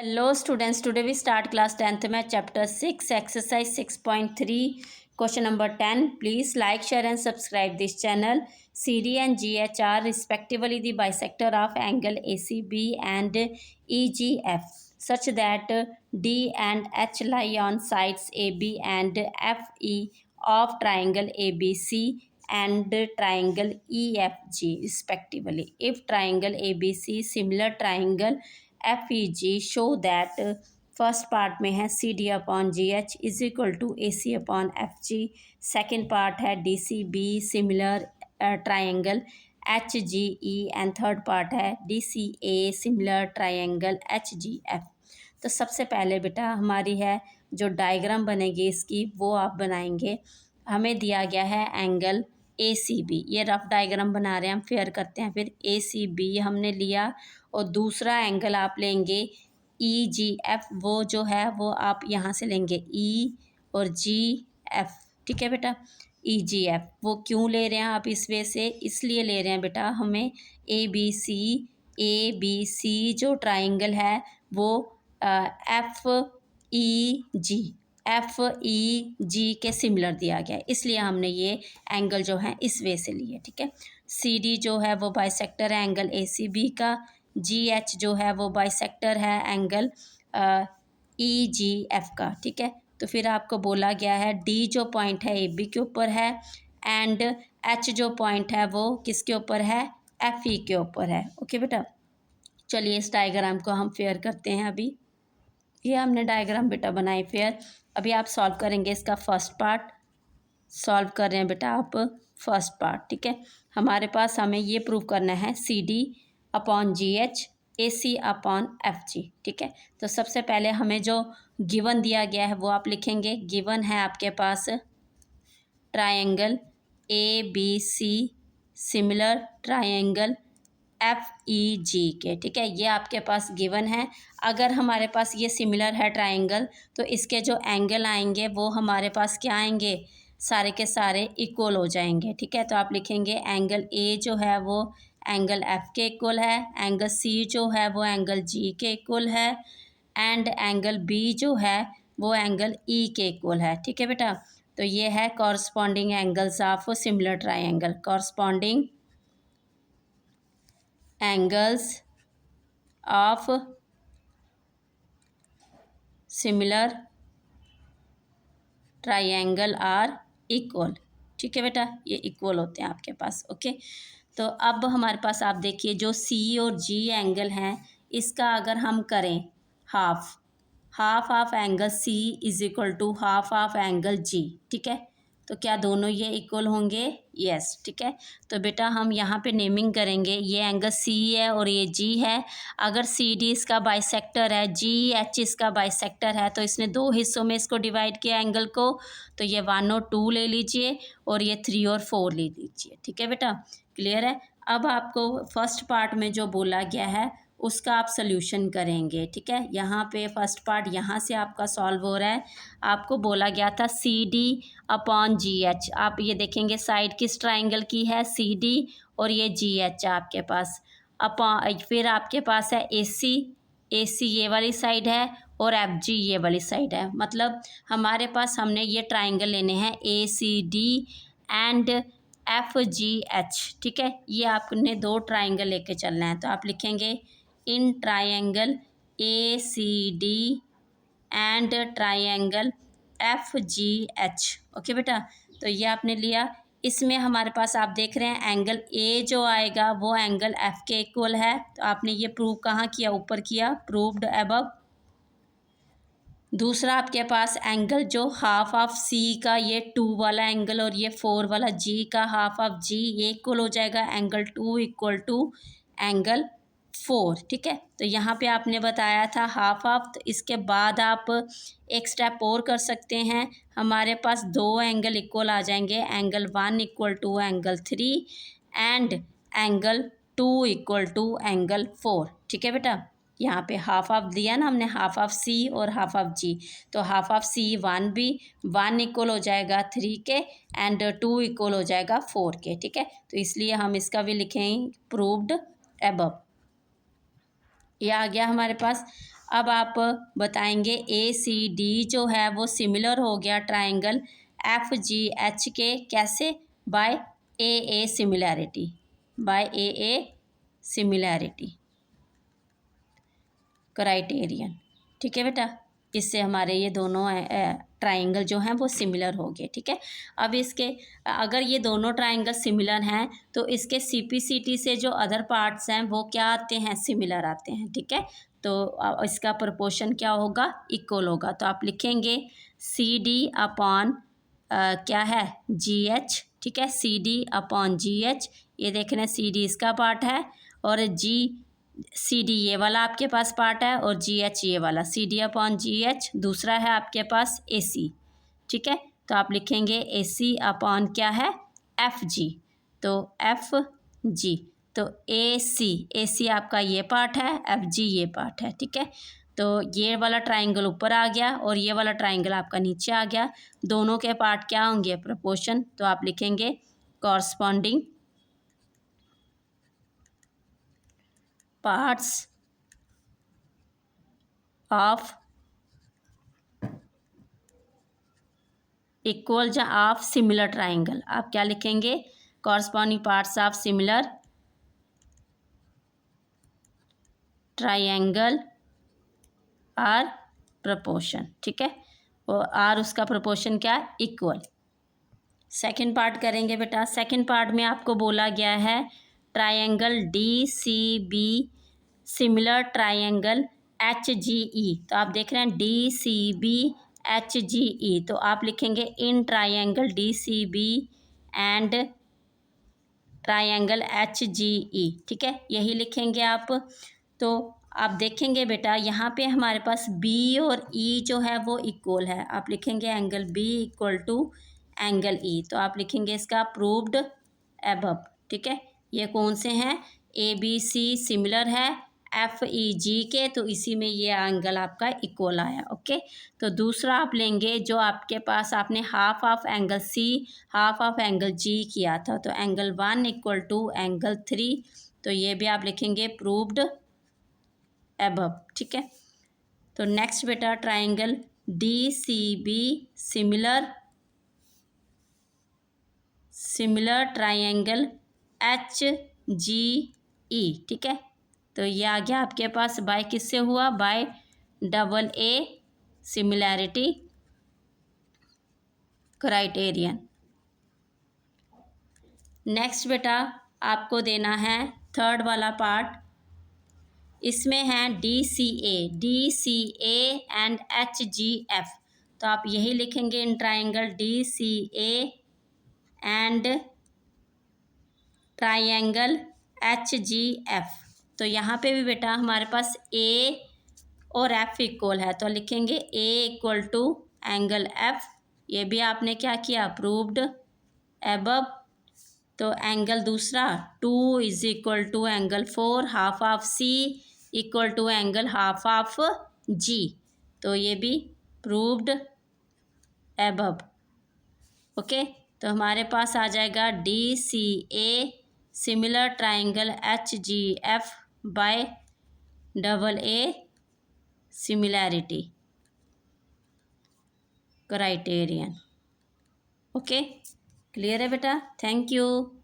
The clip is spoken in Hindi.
Hello students, today we start class 10th math chapter 6 exercise 6.3 question number 10. Please like, share and subscribe this channel. CD and GH are respectively the bisector of angle ACB and EGF such that D and H lie on sides AB and FE of triangle ABC and triangle EFG respectively. If triangle ABC similar triangle FEG show that first part में है C D upon G H is equal to A C upon F G. Second part है D C B similar triangle H G E and third part है D C A similar triangle H G F. तो सबसे पहले बेटा हमारी है जो डायग्राम बनेगी इसकी वो आप बनाएंगे। हमें दिया गया है एंगल ए सी बी, ये रफ डायग्राम बना रहे हैं हम, फेयर करते हैं। फिर ए सी बी हमने लिया और दूसरा एंगल आप लेंगे ई जी एफ, वो जो है वो आप यहाँ से लेंगे ई और जी एफ। ठीक है बेटा, ई जी एफ वो क्यों ले रहे हैं आप इस वे से, इसलिए ले रहे हैं बेटा हमें ए बी सी जो ट्राइंगल है वो एफ ई जी के सिमिलर दिया गया है, इसलिए हमने ये एंगल जो है इस वे से लिए। ठीक है, सी डी जो है वो बाइसेक्टर है एंगल ए सी बी का, जी एच जो है वो बाइसेक्टर है एंगल ई जी एफ का। ठीक है, तो फिर आपको बोला गया है डी जो पॉइंट है ए बी के ऊपर है एंड एच जो पॉइंट है वो किसके ऊपर है, एफ ई के ऊपर है। ओके बेटा, चलिए इस डायग्राम को हम फेयर करते हैं। अभी ये हमने डायग्राम बेटा बनाई फेयर। अभी आप सॉल्व करेंगे इसका फर्स्ट पार्ट, सॉल्व कर रहे हैं बेटा आप फर्स्ट पार्ट। ठीक है, हमारे पास हमें ये प्रूव करना है C D upon G H A C upon F G. ठीक है, तो सबसे पहले हमें जो गिवन दिया गया है वो आप लिखेंगे। गिवन है आपके पास triangle A B C similar triangle F E G के। ठीक है, ये आपके पास गिवन है। अगर हमारे पास ये सिमिलर है ट्रायंगल तो इसके जो एंगल आएंगे वो हमारे पास क्या आएंगे, सारे के सारे इक्वल हो जाएंगे। ठीक है, तो आप लिखेंगे एंगल ए जो है वो एंगल एफ के इक्वल है, एंगल सी जो है वो एंगल जी के इक्वल है एंड एंगल बी जो है वो एंगल ई के इक्वल है। ठीक है बेटा, तो ये है corresponding angles of similar triangle, corresponding angles of similar triangle are equal. ठीक है बेटा, ये इक्वल होते हैं आपके पास। ओके, तो अब हमारे पास आप देखिए जो सी और जी एंगल हैं इसका अगर हम करें half of angle C is equal to half of angle G. ठीक है, तो क्या दोनों ये इक्वल होंगे, यस। ठीक है, तो बेटा हम यहाँ पे नेमिंग करेंगे, ये एंगल सी है और ये जी है। अगर सी डी इसका बाइसेक्टर है, जी एच इसका बाइसेक्टर है, तो इसने दो हिस्सों में इसको डिवाइड किया एंगल को, तो ये 1 और 2 ले लीजिए और ये 3 और 4 ले लीजिए। ठीक है बेटा, क्लियर है। अब आपको फर्स्ट पार्ट में जो बोला गया है उसका आप सल्यूशन करेंगे। ठीक है, यहाँ पे फर्स्ट पार्ट यहाँ से आपका सॉल्व हो रहा है। आपको बोला गया था C D upon G H, आप ये देखेंगे साइड किस ट्राइंगल की है, सी डी और ये जी एच आपके पास अपॉन, फिर आपके पास है ए सी ये वाली साइड है और एफ जी ये वाली साइड है। मतलब हमारे पास हमने ये ट्राइंगल लेने हैं A C D and F G H. ठीक है, ये आपने दो ट्राइंगल लेके चलना है, तो आप लिखेंगे in triangle A C D and triangle F G H. Okay बेटा, तो ये आपने लिया। इसमें हमारे पास आप देख रहे हैं एंगल ए जो आएगा वो एंगल एफ के इक्वल है, तो आपने ये प्रूव कहाँ किया, ऊपर किया, प्रूव्ड अबव। दूसरा आपके पास एंगल जो हाफ ऑफ सी का ये 2 वाला एंगल और ये 4 वाला जी का हाफ ऑफ जी, ये इक्वल हो जाएगा एंगल 2 इक्वल टू एंगल 4। ठीक है, तो यहाँ पे आपने बताया था हाफ ऑफ, तो इसके बाद आप एक स्टेप और कर सकते हैं। हमारे पास दो एंगल इक्वल आ जाएंगे, angle 1 equal to angle 3 and angle 2 equal to angle 4। ठीक है बेटा, यहाँ पे हाफ ऑफ दिया ना हमने, हाफ ऑफ सी और हाफ ऑफ जी, तो हाफ ऑफ सी 1 भी 1 इक्वल हो जाएगा 3 के एंड 2 इक्वल हो जाएगा 4 के। ठीक है, तो इसलिए हम इसका भी लिखेंगे प्रूव्ड अबव। ये आ गया हमारे पास। अब आप बताएंगे ए सी डी जो है वो सिमिलर हो गया ट्राइंगल एफ जी एच के, कैसे? By a similarity, by a similarity criterion. ठीक है बेटा, इससे हमारे ये दोनों ट्राइंगल जो हैं वो सिमिलर हो गए। ठीक है, अब इसके अगर ये दोनों ट्राइंगल सिमिलर हैं तो इसके सीपीसीटी से जो अदर पार्ट्स हैं वो क्या आते हैं? सिमिलर आते हैं। ठीक है, तो इसका प्रोपोर्शन क्या होगा? इक्वल होगा। तो आप लिखेंगे सी डी अपॉन क्या है? G H. ठीक है, C D upon G H, ये देख रहे हैं सी डी इसका पार्ट है और जी सी डी ये वाला आपके पास पार्ट है और जी एच ये वाला, C D upon G H दूसरा है आपके पास ए सी। ठीक है, तो आप लिखेंगे ए सी अपॉन क्या है? F G. तो एफ जी, तो ए सी आपका ये पार्ट है, एफ जी ये पार्ट है। ठीक है, तो ये वाला ट्राइंगल ऊपर आ गया और ये वाला ट्राइंगल आपका नीचे आ गया। दोनों के पार्ट क्या होंगे? प्रोपोर्शन। तो आप लिखेंगे कॉरस्पॉन्डिंग पार्ट्स ऑफ इक्वल या ऑफ सिमिलर ट्राइंगल। आप क्या लिखेंगे? Corresponding parts of similar triangle are proportion. ठीक है, और आर उसका प्रोपोर्शन क्या है? इक्वल। सेकंड पार्ट करेंगे बेटा। सेकंड पार्ट में आपको बोला गया है triangle D C B similar triangle H G E. तो आप देख रहे हैं D C B H G E, तो आप लिखेंगे in triangle D C B and triangle H G E. ठीक है, यही लिखेंगे आप। तो आप देखेंगे बेटा यहाँ पे हमारे पास बी और ई जो है वो इक्वल है। आप लिखेंगे angle B equal to angle E, तो आप लिखेंगे इसका प्रूव्ड एबव। ठीक है, ये कौन से हैं? ए बी सी सिमिलर है एफ ई जी के, तो इसी में ये एंगल आपका इक्वल आया। ओके, तो दूसरा आप लेंगे जो आपके पास आपने half of angle C half of angle G किया था, तो एंगल 1 इक्वल टू एंगल 3, तो ये भी आप लिखेंगे प्रूव्ड एबव। ठीक है, तो नेक्स्ट बेटा triangle D C B similar triangle H G E. ठीक है, तो ये आ गया आपके पास बाय किससे हुआ? By double A similarity criterion. Next बेटा आपको देना है थर्ड वाला पार्ट। इसमें है D C A and H G F, तो आप यही लिखेंगे in triangle D C A and triangle H G F. तो यहाँ पे भी बेटा हमारे पास ए और एफ इक्वल है, तो लिखेंगे ए इक्वल टू एंगल एफ। ये भी आपने क्या किया? Proved above. तो एंगल दूसरा 2 is equal to angle 4, half of C equal to angle half of G, तो ये भी प्रूव्ड एबव। ओके, तो हमारे पास आ जाएगा D C A similar triangle H G F by double A similarity criterion. Okay, clear है बेटा? Thank you.